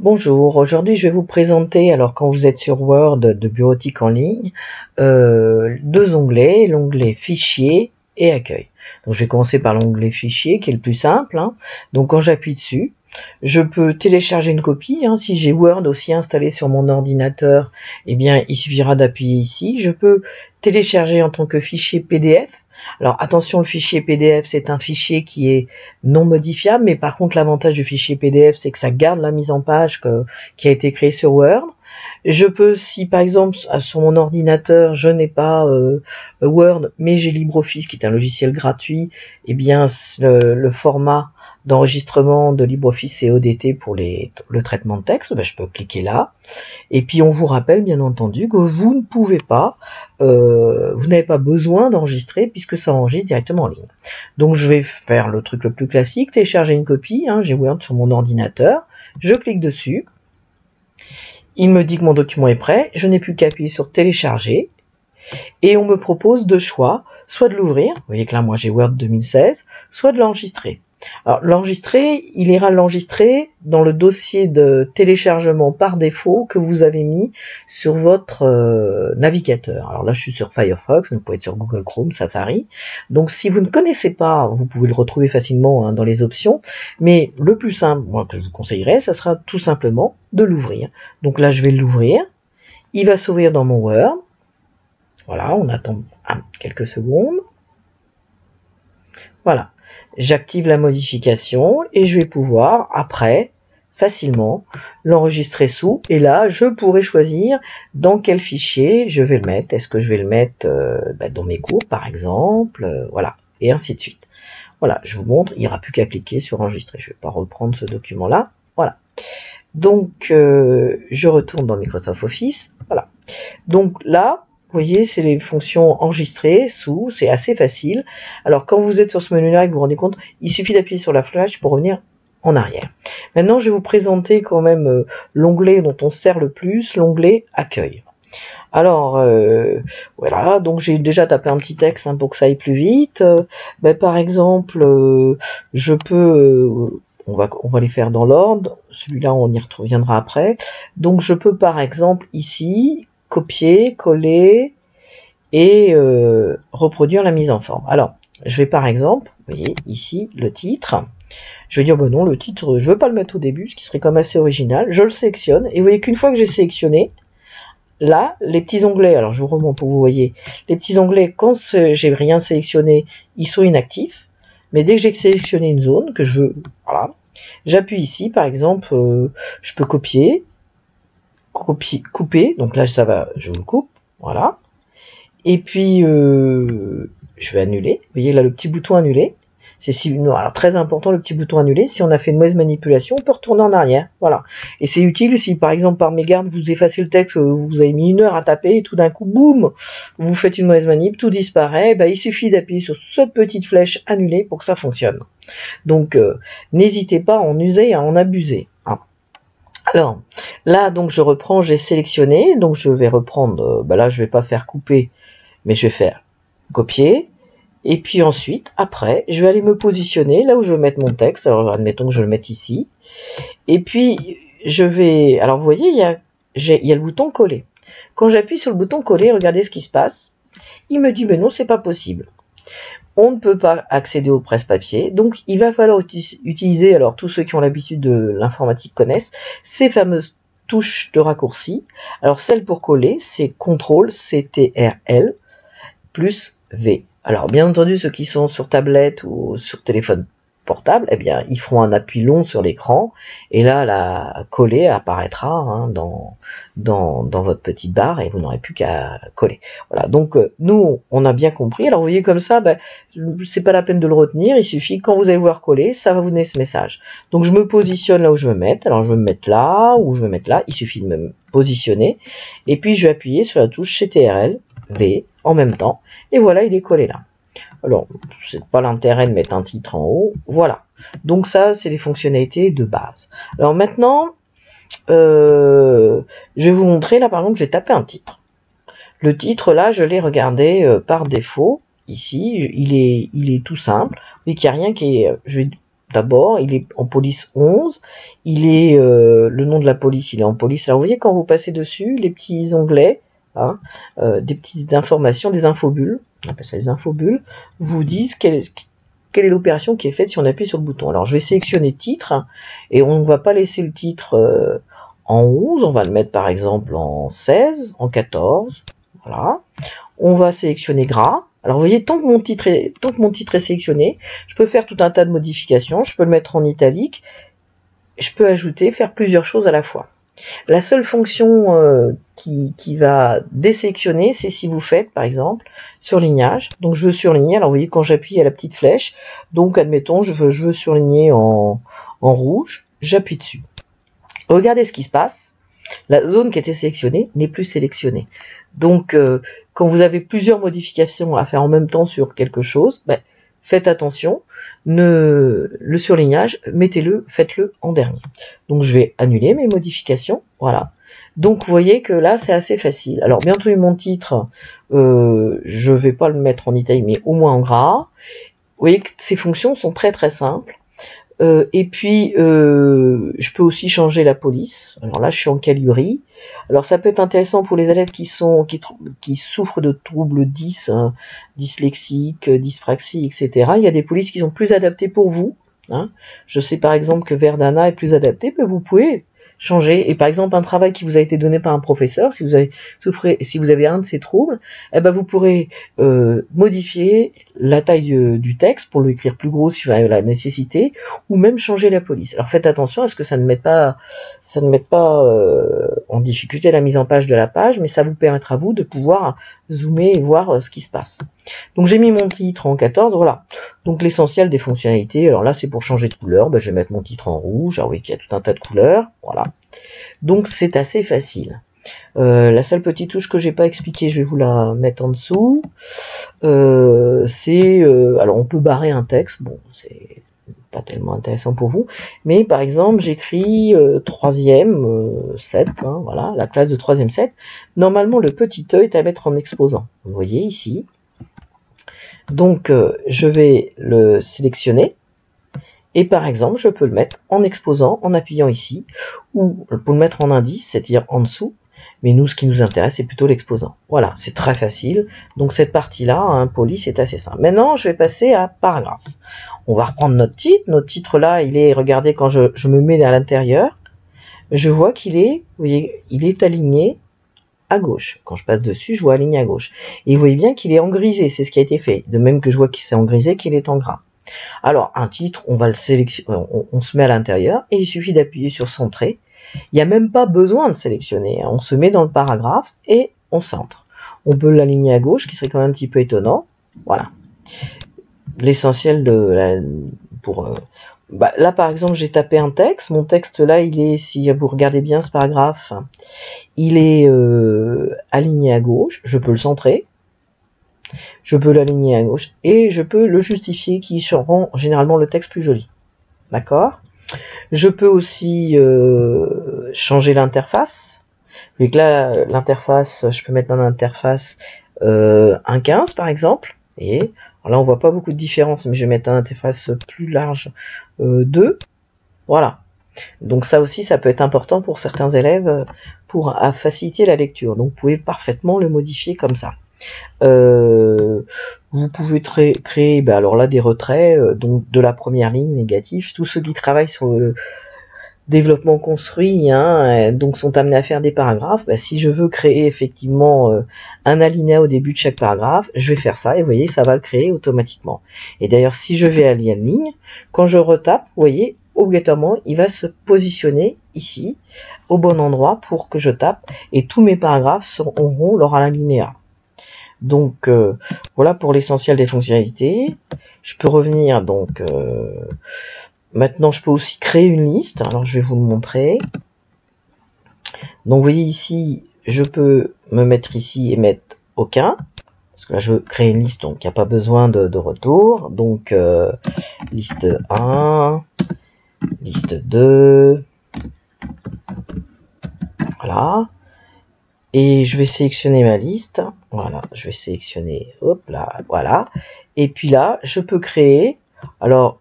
Bonjour, aujourd'hui je vais vous présenter, alors quand vous êtes sur Word de bureautique en ligne, deux onglets, l'onglet Fichier et Accueil. Donc je vais commencer par l'onglet Fichier qui est le plus simple. Donc quand j'appuie dessus, je peux télécharger une copie. Si j'ai Word aussi installé sur mon ordinateur, eh bien il suffira d'appuyer ici. Je peux télécharger en tant que fichier PDF. Alors attention, le fichier PDF c'est un fichier qui est non modifiable, mais par contre l'avantage du fichier PDF c'est que ça garde la mise en page qui a été créée sur Word. Je peux, si par exemple sur mon ordinateur je n'ai pas Word mais j'ai LibreOffice qui est un logiciel gratuit, eh bien le format d'enregistrement de LibreOffice c'est ODT pour le traitement de texte, je peux cliquer là. Et puis on vous rappelle bien entendu que vous ne pouvez pas, vous n'avez pas besoin d'enregistrer puisque ça enregistre directement en ligne. Donc je vais faire le truc le plus classique, télécharger une copie. J'ai Word sur mon ordinateur, je clique dessus, il me dit que mon document est prêt, je n'ai plus qu'à appuyer sur télécharger et on me propose deux choix, soit de l'ouvrir, vous voyez que là moi j'ai Word 2016, soit de l'enregistrer. Alors l'enregistrer, il ira l'enregistrer dans le dossier de téléchargement par défaut que vous avez mis sur votre navigateur. Alors là je suis sur Firefox, vous pouvez être sur Google Chrome, Safari. Donc si vous ne connaissez pas, vous pouvez le retrouver facilement dans les options. Mais le plus simple, moi que je vous conseillerais, ça sera tout simplement de l'ouvrir. Donc là je vais l'ouvrir, il va s'ouvrir dans mon Word. Voilà, on attend quelques secondes. Voilà. J'active la modification et je vais pouvoir après facilement l'enregistrer sous, et là je pourrai choisir dans quel fichier je vais le mettre. Est-ce que je vais le mettre dans mes cours par exemple, voilà, et ainsi de suite. Voilà, je vous montre, il n'y aura plus qu'à cliquer sur enregistrer. Je ne vais pas reprendre ce document là, voilà. Donc je retourne dans Microsoft Office, voilà. Donc là vous voyez, c'est les fonctions enregistrer, sous, c'est assez facile. Alors quand vous êtes sur ce menu-là et que vous vous rendez compte, il suffit d'appuyer sur la flèche pour revenir en arrière. Maintenant, je vais vous présenter quand même l'onglet dont on se sert le plus, l'onglet Accueil. Alors, voilà, donc j'ai déjà tapé un petit texte pour que ça aille plus vite. Par exemple, je peux... on va les faire dans l'ordre, celui-là on y reviendra après. Donc je peux par exemple ici copier, coller et reproduire la mise en forme. Alors, je vais par exemple, vous voyez ici le titre, je vais dire non, le titre, je veux pas le mettre au début, ce qui serait quand même assez original. Je le sélectionne et vous voyez qu'une fois que j'ai sélectionné, là, les petits onglets, alors je vous remonte pour que vous voyez, les petits onglets, quand j'ai rien sélectionné, ils sont inactifs, mais dès que j'ai sélectionné une zone que je veux, voilà, j'appuie ici, par exemple, je peux copier, couper, donc là ça va, je vous le coupe, voilà, et puis je vais annuler, vous voyez là le petit bouton annuler, c'est alors très important le petit bouton annuler, si on a fait une mauvaise manipulation on peut retourner en arrière, voilà, et c'est utile si par exemple par mégarde vous effacez le texte, vous avez mis 1 heure à taper et tout d'un coup boum, vous faites une mauvaise manip, tout disparaît, il suffit d'appuyer sur cette petite flèche annuler pour que ça fonctionne. Donc n'hésitez pas à en user et à en abuser. Alors, là, donc, je reprends, j'ai sélectionné, donc je vais reprendre, là, je vais pas faire couper, mais je vais faire copier, et puis ensuite, après, je vais aller me positionner là où je veux mettre mon texte, alors admettons que je le mette ici, et puis, je vais, alors vous voyez, il y a le bouton coller. Quand j'appuie sur le bouton coller, regardez ce qui se passe, il me dit, mais non, c'est pas possible. On ne peut pas accéder au presse-papier, donc il va falloir utiliser, alors tous ceux qui ont l'habitude de l'informatique connaissent, ces fameuses touches de raccourci. Alors celle pour coller, c'est CTRL, CTRL, plus V. Alors bien entendu, ceux qui sont sur tablette ou sur téléphone portable, eh bien ils feront un appui long sur l'écran, et là la coller apparaîtra dans votre petite barre, et vous n'aurez plus qu'à coller. Voilà, donc nous on a bien compris. Alors vous voyez comme ça, c'est pas la peine de le retenir, il suffit quand vous allez voir coller, ça va vous donner ce message. Donc je me positionne là où je veux mettre, alors je veux me mettre là, ou je veux mettre là, il suffit de me positionner, et puis je vais appuyer sur la touche CTRL, V, en même temps, et voilà, il est collé là. Alors, c'est pas l'intérêt de mettre un titre en haut, voilà. Donc ça, c'est les fonctionnalités de base. Alors maintenant, je vais vous montrer, là par exemple, j'ai tapé un titre. Le titre, là, je l'ai regardé par défaut, ici, il est tout simple. Vous voyez qu'il n'y a rien qui est... Je vais d'abord, il est en police 11, il est le nom de la police, il est en police. Alors vous voyez quand vous passez dessus, les petits onglets, hein, des petites informations, des infobulles, on appelle ça des infobulles, vous disent quelle est l'opération qui est faite si on appuie sur le bouton. Alors je vais sélectionner titre, et on ne va pas laisser le titre en 11, on va le mettre par exemple en 16, en 14, voilà. On va sélectionner gras. Alors vous voyez, tant que mon titre est sélectionné, je peux faire tout un tas de modifications, je peux le mettre en italique, je peux ajouter, faire plusieurs choses à la fois. La seule fonction qui va désélectionner, c'est si vous faites, par exemple, surlignage. Donc je veux surligner, alors vous voyez quand j'appuie, il y a la petite flèche, donc admettons, je veux surligner en rouge, j'appuie dessus. Regardez ce qui se passe, la zone qui était sélectionnée n'est plus sélectionnée. Donc quand vous avez plusieurs modifications à faire en même temps sur quelque chose, ben, faites attention, le surlignage, faites-le en dernier. Donc je vais annuler mes modifications, voilà. Donc vous voyez que là c'est assez facile. Alors bien entendu mon titre, je vais pas le mettre en italique, mais au moins en gras. Vous voyez que ces fonctions sont très très simples. Et puis je peux aussi changer la police. Alors là je suis en calibre. Alors ça peut être intéressant pour les élèves qui souffrent de troubles 10, hein, dyslexiques, dyspraxie, etc. Il y a des polices qui sont plus adaptées pour vous, hein. Je sais par exemple que Verdana est plus adapté, mais vous pouvez changer. Et par exemple un travail qui vous a été donné par un professeur, si vous avez un de ces troubles, eh ben vous pourrez modifier la taille du texte pour l'écrire plus gros si vous avez la nécessité, ou même changer la police. Alors faites attention à ce que ça ne mette pas en difficulté la mise en page de la page, mais ça vous permettra vous de pouvoir zoomer et voir ce qui se passe. Donc j'ai mis mon titre en 14, voilà. Donc l'essentiel des fonctionnalités, alors là c'est pour changer de couleur, ben, je vais mettre mon titre en rouge, alors oui qu'il y a tout un tas de couleurs, voilà. Donc c'est assez facile. La seule petite touche que j'ai pas expliquée, je vais vous la mettre en dessous, alors on peut barrer un texte, bon c'est pas tellement intéressant pour vous, mais par exemple j'écris 3e 7, hein, voilà, la classe de 3e 7, normalement le petit E est à mettre en exposant, vous voyez ici, donc je vais le sélectionner, et par exemple je peux le mettre en exposant en appuyant ici, ou pour le mettre en indice, c'est-à-dire en dessous, mais nous ce qui nous intéresse c'est plutôt l'exposant. Voilà, c'est très facile, donc cette partie-là, hein, police, c'est assez simple. Maintenant je vais passer à paragraphe. On va reprendre notre titre là, il est, regardez quand je me mets à l'intérieur, je vois qu'il est, vous voyez, il est aligné à gauche. Quand je passe dessus, je vois aligné à gauche. Et vous voyez bien qu'il est en grisé, c'est ce qui a été fait. De même que je vois qu'il s'est en grisé, qu'il est en gras. Alors, un titre, on va le sélectionner, on se met à l'intérieur, et il suffit d'appuyer sur centrer. Il n'y a même pas besoin de sélectionner, hein. On se met dans le paragraphe, et on centre. On peut l'aligner à gauche, qui serait quand même un petit peu étonnant. Voilà. L'essentiel là par exemple j'ai tapé un texte, mon texte là il est, si vous regardez bien ce paragraphe, il est aligné à gauche, je peux le centrer, je peux l'aligner à gauche et je peux le justifier qui rend généralement le texte plus joli, d'accord. Je peux aussi changer l'interface, vu que là l'interface, je peux mettre dans l'interface 1.15 par exemple, et alors là on voit pas beaucoup de différence, mais je vais mettre une interface plus large 2, voilà. Donc ça aussi ça peut être important pour certains élèves pour faciliter la lecture, donc vous pouvez parfaitement le modifier comme ça. Vous pouvez créer alors là des retraits, donc de la première ligne négative. Tous ceux qui travaillent sur le développement construit, hein, donc sont amenés à faire des paragraphes. Si je veux créer effectivement un alinéa au début de chaque paragraphe, je vais faire ça et vous voyez ça va le créer automatiquement. Et d'ailleurs si je vais à la ligne, quand je retape, vous voyez obligatoirement il va se positionner ici au bon endroit pour que je tape et tous mes paragraphes auront leur alinéa. Donc voilà pour l'essentiel des fonctionnalités. Je peux revenir donc maintenant je peux aussi créer une liste, alors je vais vous le montrer. Donc vous voyez ici, je peux me mettre ici et mettre aucun, parce que là je crée une liste, donc il n'y a pas besoin de retour. Donc liste 1, liste 2, voilà. Et je vais sélectionner ma liste, voilà, je vais sélectionner, hop là, voilà. Et puis là, je peux créer, alors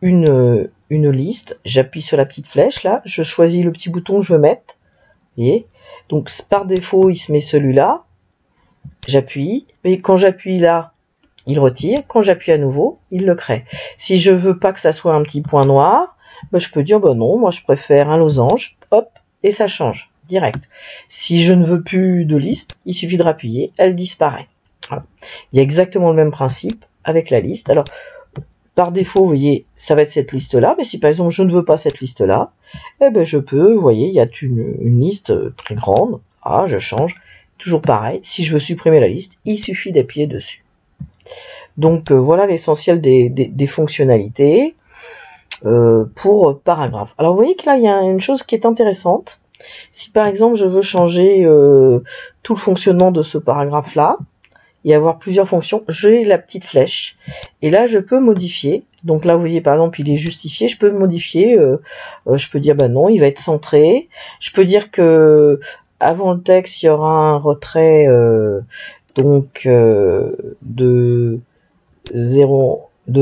une liste, j'appuie sur la petite flèche là, je choisis le petit bouton que je veux mettre, vous voyez, donc par défaut il se met celui-là, j'appuie, et quand j'appuie là, il retire, quand j'appuie à nouveau, il le crée. Si je veux pas que ça soit un petit point noir, ben je peux dire ben non, moi je préfère un losange, hop, et ça change, direct. Si je ne veux plus de liste, il suffit de rappuyer, elle disparaît. Voilà. Il y a exactement le même principe avec la liste. Alors, par défaut, vous voyez, ça va être cette liste-là, mais si par exemple je ne veux pas cette liste-là, eh ben je peux, vous voyez, il y a une liste très grande, ah, je change, toujours pareil, si je veux supprimer la liste, il suffit d'appuyer dessus. Donc voilà l'essentiel des fonctionnalités pour paragraphe. Alors vous voyez que là il y a une chose qui est intéressante. Si par exemple je veux changer tout le fonctionnement de ce paragraphe là et avoir plusieurs fonctions, j'ai la petite flèche et là je peux modifier. Donc là vous voyez par exemple il est justifié, je peux modifier, je peux dire bah non il va être centré, je peux dire que avant le texte il y aura un retrait donc de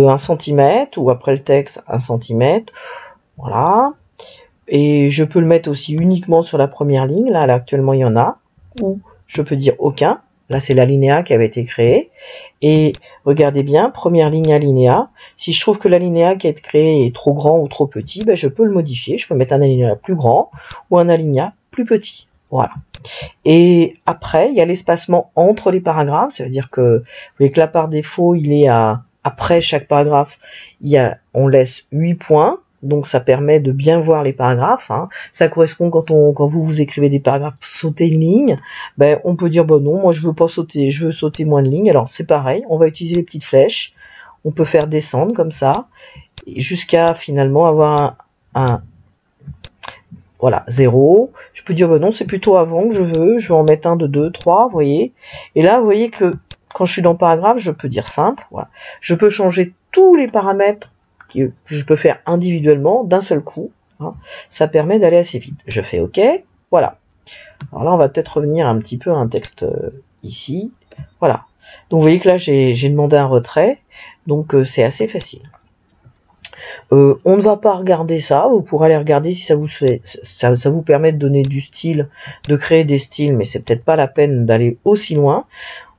1 cm ou après le texte 1 cm, voilà. Et je peux le mettre aussi uniquement sur la première ligne, là actuellement il y en a, ou je peux dire aucun, là c'est l'alinéa qui avait été créé, et regardez bien, première ligne alinéa, si je trouve que l'alinéa qui a été créé est trop grand ou trop petit, ben je peux le modifier, je peux mettre un alinéa plus grand ou un alinéa plus petit, voilà. Et après, il y a l'espacement entre les paragraphes, ça veut dire que, vous voyez que là par défaut, il est après chaque paragraphe, on laisse 8 points, donc ça permet de bien voir les paragraphes, hein. Ça correspond quand vous écrivez des paragraphes, sauter une ligne, ben on peut dire, bon non, moi je veux pas sauter, je veux sauter moins de lignes, alors c'est pareil, on va utiliser les petites flèches, on peut faire descendre comme ça, jusqu'à finalement avoir voilà, 0. Je peux dire, bah non, c'est plutôt avant que je veux en mettre un de 2, 3, vous voyez. Et là, vous voyez que quand je suis dans le paragraphe, je peux dire simple, voilà. Je peux changer tous les paramètres que je peux faire individuellement d'un seul coup, hein. Ça permet d'aller assez vite. Je fais OK, voilà. Alors là, on va peut-être revenir un petit peu à un texte ici, voilà. Donc vous voyez que là, j'ai demandé un retrait, donc c'est assez facile. On ne va pas regarder ça, vous pourrez aller regarder si ça vous permet de donner du style, de créer des styles, mais c'est peut-être pas la peine d'aller aussi loin.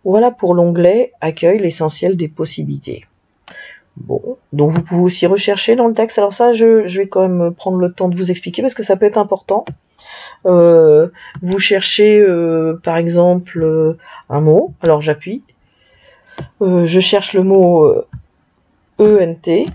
Voilà pour l'onglet Accueil, l'essentiel des possibilités. Bon, donc vous pouvez aussi rechercher dans le texte. Alors ça, je vais quand même prendre le temps de vous expliquer parce que ça peut être important. Vous cherchez par exemple un mot, alors j'appuie. Je cherche le mot ENT.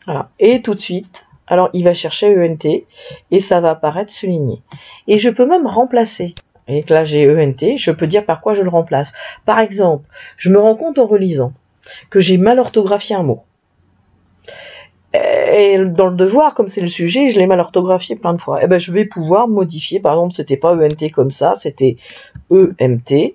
Voilà. Et tout de suite, alors il va chercher ENT et ça va apparaître souligné. Et je peux même remplacer. Et que là j'ai ENT, je peux dire par quoi je le remplace. Par exemple, je me rends compte en relisant que j'ai mal orthographié un mot. Et dans le devoir, comme c'est le sujet, je l'ai mal orthographié plein de fois. Et ben je vais pouvoir modifier. Par exemple, c'était pas ENT comme ça, c'était EMT.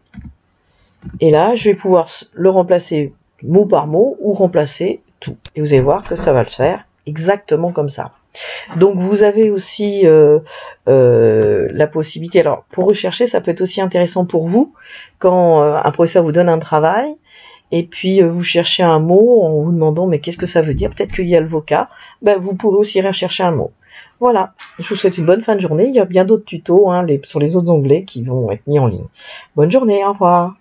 Et là, je vais pouvoir le remplacer mot par mot ou remplacer tout. Et vous allez voir que ça va le faire exactement comme ça. Donc vous avez aussi la possibilité, alors pour rechercher, ça peut être aussi intéressant pour vous, quand un professeur vous donne un travail, et puis vous cherchez un mot en vous demandant mais qu'est-ce que ça veut dire, peut-être qu'il y a le vocab, ben, vous pourrez aussi rechercher un mot. Voilà, je vous souhaite une bonne fin de journée, il y a bien d'autres tutos sur les autres onglets qui vont être mis en ligne. Bonne journée, au revoir.